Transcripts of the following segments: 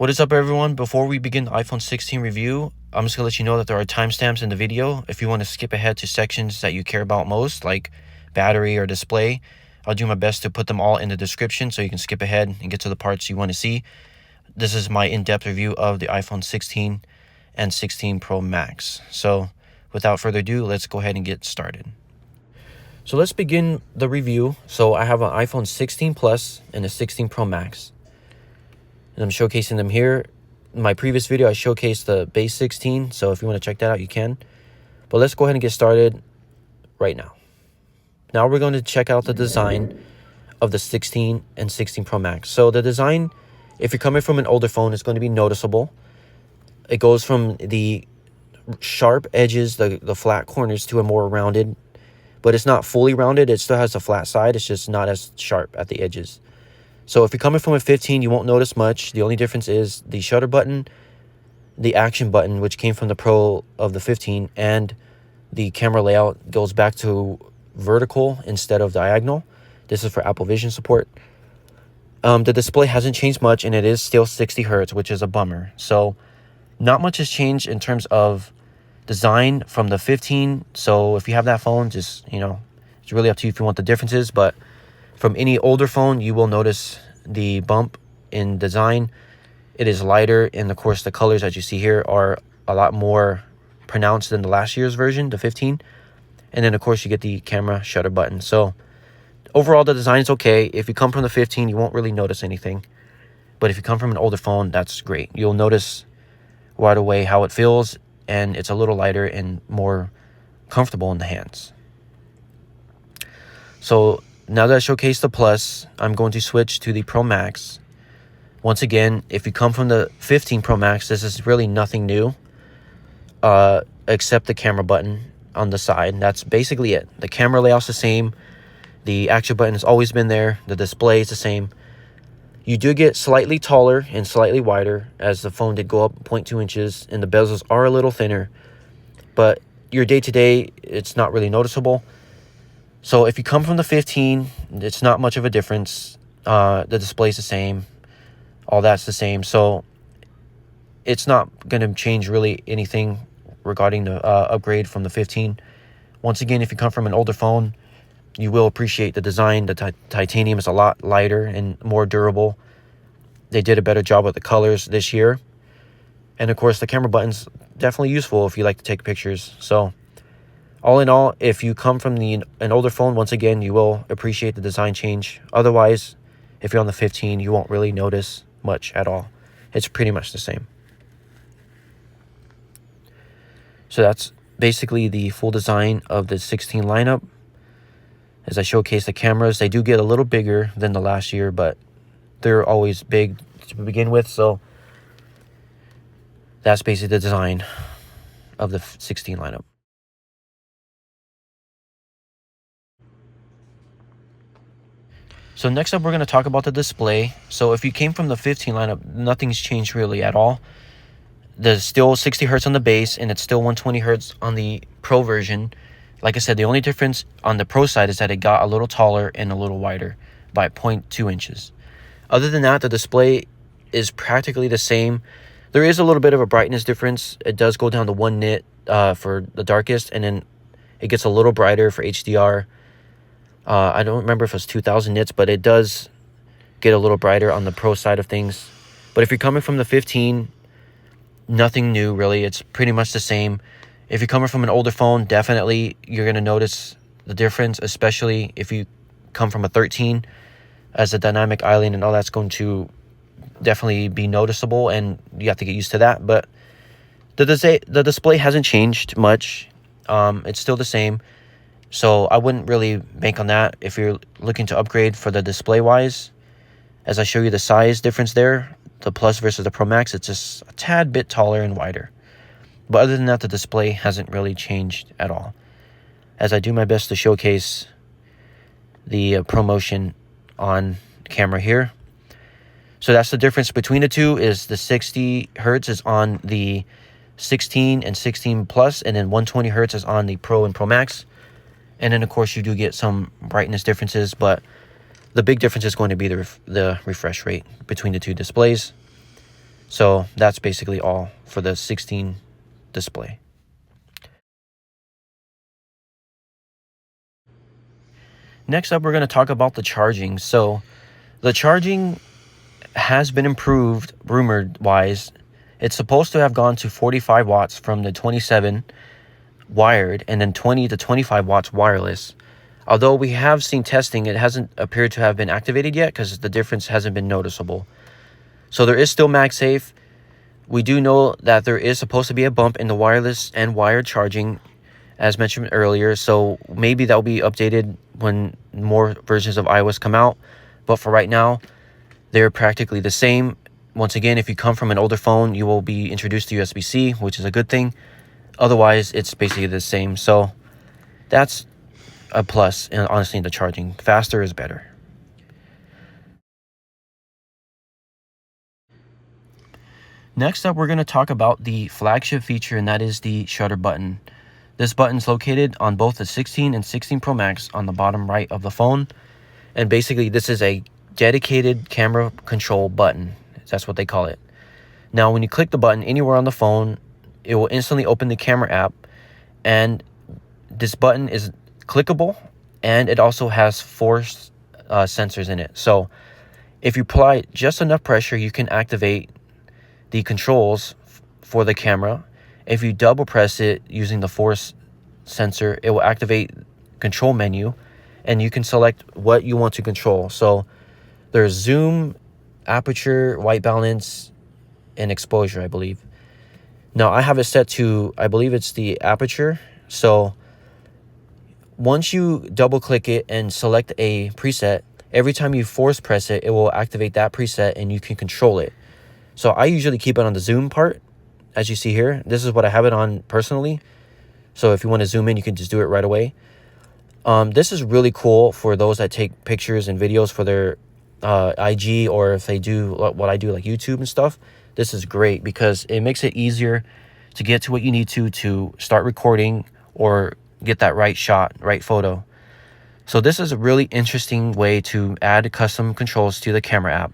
What is up, everyone? Before we begin the iPhone 16 review, I'm just going to let you know that there are timestamps in the video. If you want to skip ahead to sections that you care about most, like battery or display, I'll do my best to put them all in the description so you can skip ahead and get to the parts you want to see. This is my in-depth review of the iPhone 16 and 16 Pro Max. So without further ado, let's go ahead and get started. So let's begin the review. So I have an iPhone 16 Plus and a 16 Pro Max. And I'm showcasing them here. In my previous video, I showcased the base 16. So if you want to check that out, you can. But let's go ahead and get started right now. Now we're going to check out the design of the 16 and 16 Pro Max. So the design, if you're coming from an older phone, is going to be noticeable. It goes from the sharp edges, the flat corners, to a more rounded. But it's not fully rounded. It still has a flat side. It's just not as sharp at the edges. So if you're coming from a 15, you won't notice much. The only difference is the shutter button, the action button, which came from the Pro of the 15, and the camera layout goes back to vertical instead of diagonal. This is for Apple Vision support. The display hasn't changed much, and it is still 60 Hertz, which is a bummer. So not much has changed in terms of design from the 15. So if you have that phone, just, it's really up to you if you want the differences. But from any older phone, you will notice the bump in design. It is lighter, and of course the colors that you see here are a lot more pronounced than the last year's version, the 15. And then of course you get the camera shutter button. So overall the design is okay. If you come from the 15, you won't really notice anything. But if you come from an older phone, that's great. You'll notice right away how it feels, and it's a little lighter and more comfortable in the hands. So now that I showcased the Plus, I'm going to switch to the Pro Max. Once again, if you come from the 15 Pro Max, this is really nothing new, except the camera button on the side. That's basically it. The camera layout's the same. The action button has always been there. The display is the same. You do get slightly taller and slightly wider, as the phone did go up 0.2 inches, and the bezels are a little thinner. But your day-to-day, it's not really noticeable. So if you come from the 15, it's not much of a difference. The display's the same. All that's the same. So it's not going to change really anything regarding the upgrade from the 15. Once again, if you come from an older phone, you will appreciate the design. The titanium is a lot lighter and more durable. They did a better job with the colors this year. And of course, the camera button's definitely useful if you like to take pictures. So all in all, if you come from an older phone, once again, you will appreciate the design change. Otherwise, if you're on the 15, you won't really notice much at all. It's pretty much the same. So that's basically the full design of the 16 lineup. As I showcase the cameras, they do get a little bigger than the last year, but they're always big to begin with. So that's basically the design of the 16 lineup. So next up, we're going to talk about the display. So if you came from the 15 lineup, nothing's changed really at all. There's still 60 Hertz on the base, and it's still 120 Hertz on the Pro version. Like I said, the only difference on the Pro side is that it got a little taller and a little wider by 0.2 inches. Other than that, the display is practically the same. There is a little bit of a brightness difference. It does go down to 1 nit for the darkest, and then it gets a little brighter for HDR. I don't remember if it's 2000 nits, but it does get a little brighter on the Pro side of things. But if you're coming from the 15, nothing new really. It's pretty much the same. If you're coming from an older phone, definitely you're going to notice the difference, especially if you come from a 13, as a dynamic island and all that's going to definitely be noticeable, and you have to get used to that. But the display hasn't changed much. It's still the same. So I wouldn't really bank on that if you're looking to upgrade for the display-wise. As I show you the size difference there, the Plus versus the Pro Max, it's just a tad bit taller and wider. But other than that, the display hasn't really changed at all. As I do my best to showcase the ProMotion on camera here. So that's the difference between the two, is the 60 Hertz is on the 16 and 16 Plus, and then 120 Hertz is on the Pro and Pro Max. And then, of course, you do get some brightness differences, but the big difference is going to be the refresh rate between the two displays. So that's basically all for the 16 display. Next up, we're going to talk about the charging. So the charging has been improved, rumored wise. It's supposed to have gone to 45 watts from the 27 wired, and then 20 to 25 watts wireless. Although we have seen testing, it hasn't appeared to have been activated yet because the difference hasn't been noticeable. So there is still MagSafe. We do know that there is supposed to be a bump in the wireless and wired charging, as mentioned earlier. So maybe that will be updated when more versions of iOS come out. But for right now, they're practically the same. Once again, if you come from an older phone, you will be introduced to USB-C, which is a good thing. Otherwise, it's basically the same. So that's a plus, and honestly, the charging. Faster is better. Next up, we're going to talk about the flagship feature, and that is the shutter button. This button is located on both the 16 and 16 Pro Max on the bottom right of the phone. And basically, this is a dedicated camera control button. That's what they call it. Now, when you click the button anywhere on the phone, it will instantly open the camera app. And this button is clickable, and it also has force sensors in it. So if you apply just enough pressure, you can activate the controls for the camera. If you double press it using the force sensor, it will activate control menu, and you can select what you want to control. So there's zoom, aperture, white balance, and exposure, I believe. Now I have it set to, I believe it's the aperture. So once you double click it and select a preset, every time you force press it, it will activate that preset and you can control it. So I usually keep it on the zoom part, as you see here. This is what I have it on personally. So if you want to zoom in, you can just do it right away. This is really cool for those that take pictures and videos for their IG, or if they do what I do, like YouTube and stuff. This is great because it makes it easier to get to what you need to start recording or get that right shot, right photo. So this is a really interesting way to add custom controls to the camera app.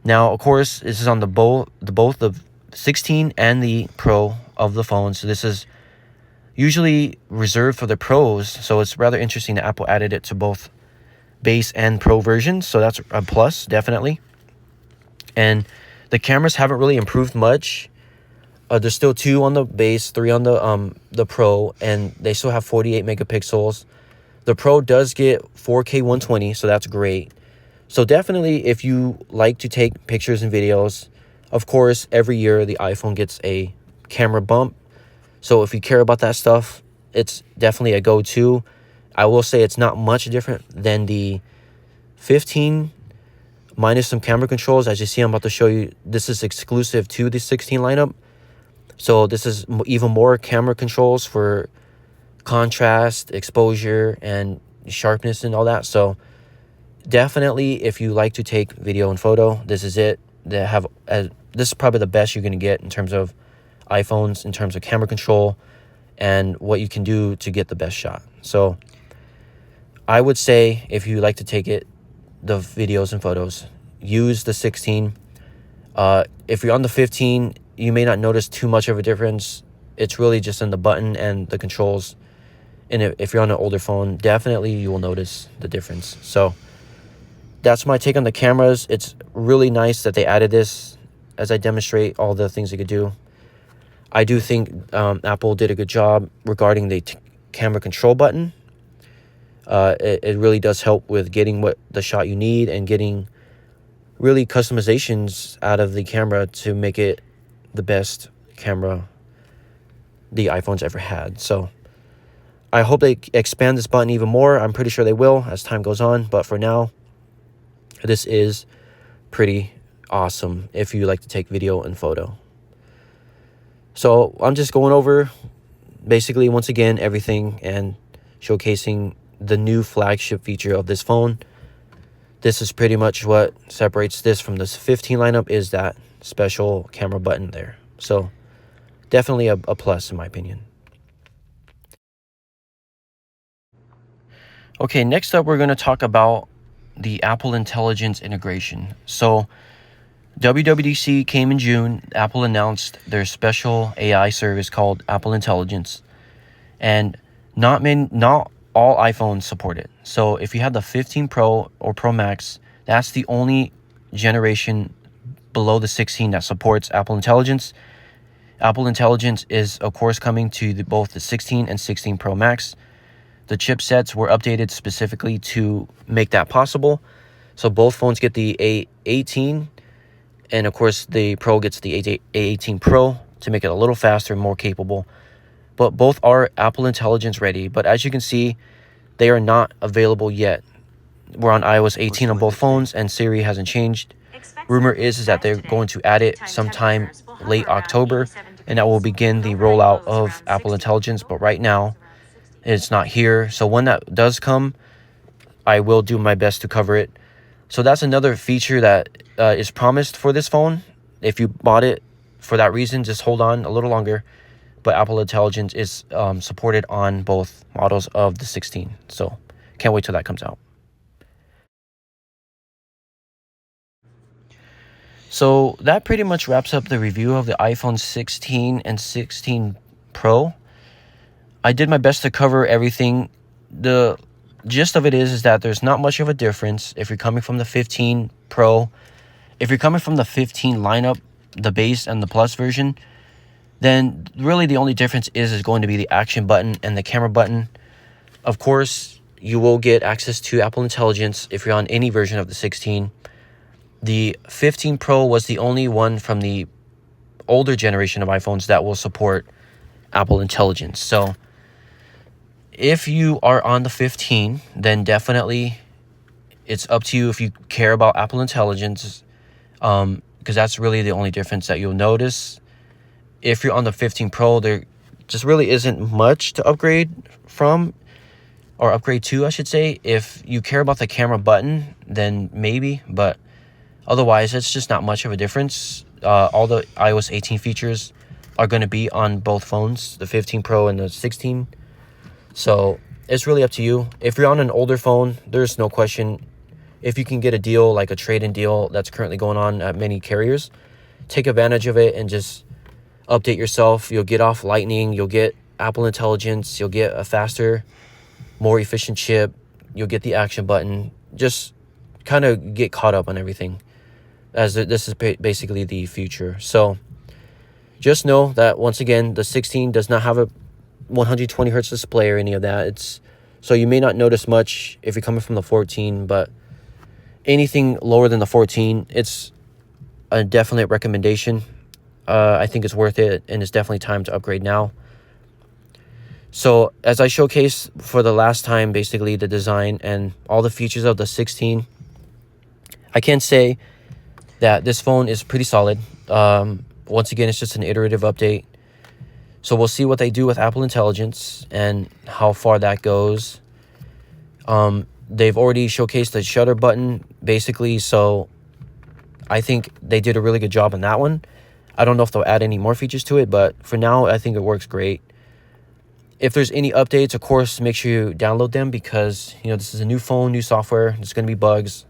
Now, of course, this is on both the 16 and the Pro of the phone. So this is usually reserved for the Pros. So it's rather interesting that Apple added it to both base and Pro versions. So that's a plus, definitely. And the cameras haven't really improved much. There's still 2 on the base, 3 on the Pro, and they still have 48 megapixels. The Pro does get 4K 120, so that's great. So definitely, if you like to take pictures and videos, of course, every year the iPhone gets a camera bump. So if you care about that stuff, it's definitely a go-to. I will say it's not much different than the 15, minus some camera controls. As you see, I'm about to show you, this is exclusive to the 16 lineup. So this is even more camera controls for contrast, exposure, and sharpness and all that. So definitely, if you like to take video and photo, this is it. This is probably the best you're going to get in terms of iPhones, in terms of camera control and what you can do to get the best shot. So I would say, if you like to take the videos and photos, use the 16. If you're on the 15, you may not notice too much of a difference. It's really just in the button and the controls. And if you're on an older phone, definitely you will notice the difference. So that's my take on the cameras. It's really nice that they added this as I demonstrate all the things you could do. I do think Apple did a good job regarding the camera control button. It really does help with getting the shot you need and getting really customizations out of the camera to make it the best camera the iPhone's ever had. So I hope they expand this button even more. I'm pretty sure they will as time goes on. But for now, this is pretty awesome if you like to take video and photo. So I'm just going over basically, once again, everything and showcasing the new flagship feature of this phone. This is pretty much what separates this from this 15 lineup, is that special camera button there. So definitely a plus in my opinion. Okay, next up we're going to talk about the Apple Intelligence integration. So WWDC came in June. Apple announced their special AI service called Apple Intelligence, and not all iPhones support it. So if you have the 15 Pro or Pro Max, that's the only generation below the 16 that supports Apple Intelligence. Apple Intelligence is, of course, coming to both the 16 and 16 Pro Max. The chipsets were updated specifically to make that possible. So both phones get the A18, and of course the Pro gets the A18 Pro to make it a little faster and more capable. But both are Apple Intelligence ready. But as you can see, they are not available yet. We're on iOS 18 on both phones, and Siri hasn't changed. Rumor is that they're going to add it sometime late October, and that will begin the rollout of Apple Intelligence. But right now, it's not here. So when that does come, I will do my best to cover it. So that's another feature that is promised for this phone. If you bought it for that reason, just hold on a little longer. But Apple Intelligence is supported on both models of the 16. So can't wait till that comes out. So that pretty much wraps up the review of the iPhone 16 and 16 Pro. I did my best to cover everything. The gist of it is that there's not much of a difference if you're coming from the 15 Pro. If you're coming from the 15 lineup, the base and the Plus version, then really the only difference is going to be the action button and the camera button. Of course, you will get access to Apple Intelligence if you're on any version of the 16. The 15 Pro was the only one from the older generation of iPhones that will support Apple Intelligence. So if you are on the 15, then definitely it's up to you if you care about Apple Intelligence, because that's really the only difference that you'll notice. If you're on the 15 Pro, there just really isn't much to upgrade from, or upgrade to, I should say. If you care about the camera button, then maybe, but otherwise, it's just not much of a difference. All the iOS 18 features are going to be on both phones, the 15 Pro and the 16. So it's really up to you. If you're on an older phone, there's no question. If you can get a deal, like a trade-in deal that's currently going on at many carriers, take advantage of it and just update yourself. You'll get off Lightning. You'll get Apple Intelligence. You'll get a faster, more efficient chip. You'll get the action button. Just kind of get caught up on everything, as this is basically the future. So just know that, once again, the 16 does not have a 120 hertz display or any of that. So you may not notice much if you're coming from the 14, but anything lower than the 14, it's a definite recommendation. I think it's worth it, and it's definitely time to upgrade now. So as I showcased for the last time, basically the design and all the features of the 16, I can say that this phone is pretty solid. Once again, it's just an iterative update. So we'll see what they do with Apple Intelligence and how far that goes. They've already showcased the shutter button, basically, so I think they did a really good job on that one. I don't know if they'll add any more features to it, but for now, I think it works great. If there's any updates, of course, make sure you download them, because, this is a new phone, new software. There's going to be bugs.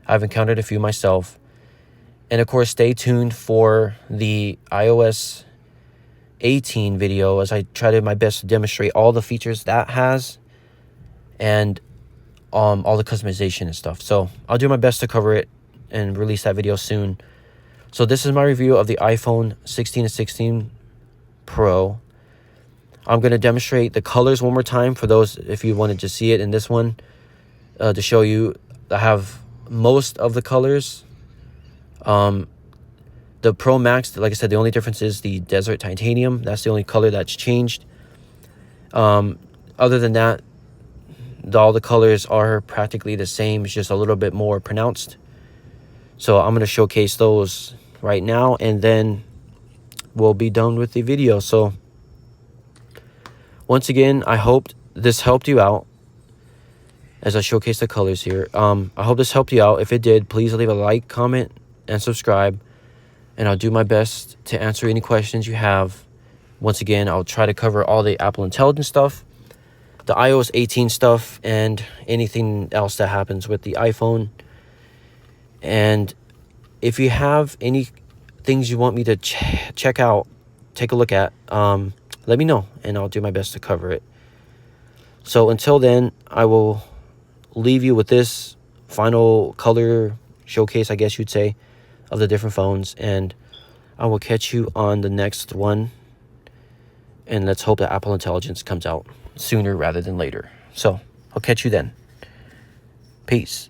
I've encountered a few myself. And, of course, stay tuned for the iOS 18 video, as I try my best to demonstrate all the features that has and all the customization and stuff. So I'll do my best to cover it and release that video soon. So this is my review of the iPhone 16 and 16 Pro. I'm going to demonstrate the colors one more time for those if you wanted to see it in this one, to show you. I have most of the colors. The Pro Max, like I said, the only difference is the Desert Titanium. That's the only color that's changed. Other than that, all the colors are practically the same. It's just a little bit more pronounced. So I'm going to showcase those right now, and then we'll be done with the video. So once again, I hope this helped you out as I showcase the colors here. I hope this helped you out. If it did, please leave a like, comment, and subscribe. And I'll do my best to answer any questions you have. Once again, I'll try to cover all the Apple Intelligence stuff, the iOS 18 stuff, and anything else that happens with the iPhone. And if you have any things you want me to check out, take a look at, let me know, and I'll do my best to cover it. So until then, I will leave you with this final color showcase, I guess you'd say, of the different phones, and I will catch you on the next one. And let's hope that Apple Intelligence comes out sooner rather than later. So I'll catch you then. Peace.